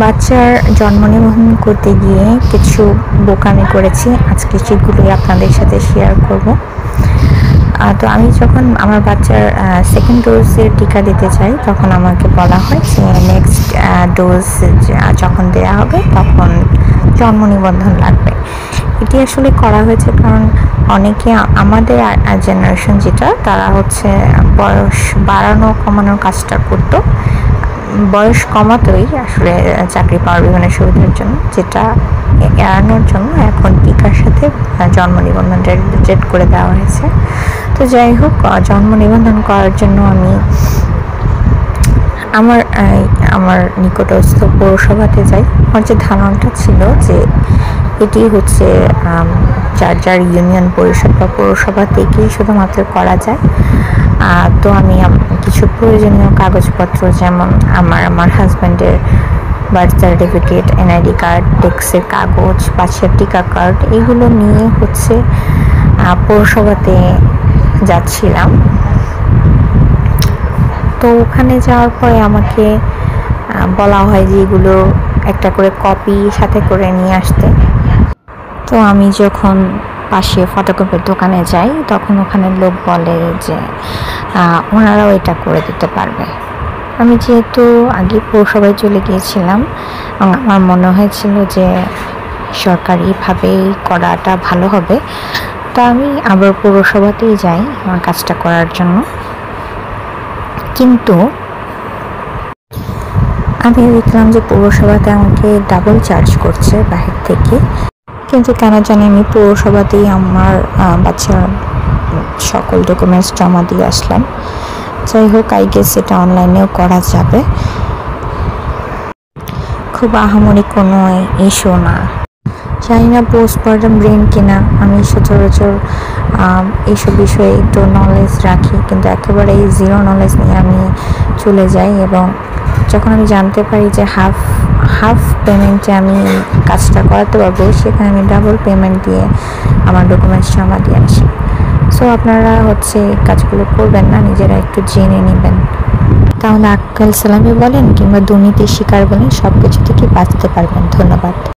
বাচ্চার জন্ম নিবন্ধন করতে গিয়ে কিছু বোকামি করেছি, আজকে সেগুলোই আপনাদের সাথে শেয়ার করব। তো আমি যখন আমার বাচ্চার সেকেন্ড ডোজের টিকা দিতে চাই, তখন আমাকে বলা হয় যে নেক্সট ডোজ যখন দেওয়া হবে তখন জন্ম নিবন্ধন লাগবে। এটি আসলে করা হয়েছে কারণ অনেকে আমাদের জেনারেশন যেটা, তারা হচ্ছে বয়স বাড়ানো কমানোর কাজটা করতো, বয়স কমাতেই আসলে চাকরি পাওয়ার বিভিন্ন সুবিধার জন্য, যেটা এড়ানোর জন্য এখন টিকার সাথে জন্ম নিবন্ধন রিলেটেড করে দেওয়া হয়েছে। তো যাই হোক, জন্ম নিবন্ধন করার জন্য আমি আমার নিকটস্থ পৌরসভাতে যাই। আমার যে ধারণাটা ছিল যে এটি হচ্ছে যার যার ইউনিয়ন পরিষদ বা পৌরসভা থেকেই শুধুমাত্র করা যায়। তো আমি কিছু প্রয়োজনীয় কাগজপত্র, যেমন আমার হাজব্যান্ডের বার্থ সার্টিফিকেট, এনআইডি কার্ড, ট্যাক্সের কাগজ, বাচ্চার টিকা কার্ড, এগুলো নিয়ে হচ্ছে পৌরসভাতে যাচ্ছিলাম। তো ওখানে যাওয়ার পরে আমাকে বলা হয় যে এগুলো একটা করে কপি সাথে করে নিয়ে আসতে। তো আমি যখন পাশে ফটোকপির দোকানে যাই, তখন ওখানে লোক বলে যে ওনারাও এটা করে দিতে পারবে। আমি যেহেতু আগে পৌরসভায় চলে গিয়েছিলাম, আমার মনে হয়েছিল যে সরকারিভাবেই করাটা ভালো হবে, তো আমি আবার পৌরসভাতেই যাই আমার কাজটা করার জন্য। কিন্তু আমি দেখলাম যে পৌরসভাতে আমাকে ডাবল চার্জ করছে বাহির থেকে, কিন্তু কেন জানি আমি পৌরসভাতেই আমার বাচ্চার সকল ডকুমেন্টস জমা দিয়ে আসলাম। যাই হোক, আই গেস এটা অনলাইনেও করা যাবে, খুব আহামরি কোনো ইস্যু না। জানি না পোস্টমর্টম ব্রেন কিনা, আমি সচরাচর এইসব বিষয়ে একটু নলেজ রাখি, কিন্তু একেবারে এই জিরো নলেজ নিয়ে আমি চলে যাই। এবং যখন আমি জানতে পারি যে হাফ পেমেন্টে আমি কাজটা করাতে পারবো, সেখানে আমি ডাবল পেমেন্ট দিয়ে আমার ডকুমেন্টস জমা দিয়ে আসি। সো আপনারা হচ্ছে কাজগুলো করবেন না, নিজেরা একটু জেনে নেবেন, তাহলে আক্কেল সালামি বলেন কিংবা দুর্নীতির শিকার বলেন, সব কিছু থেকে বাঁচতে পারবেন। ধন্যবাদ।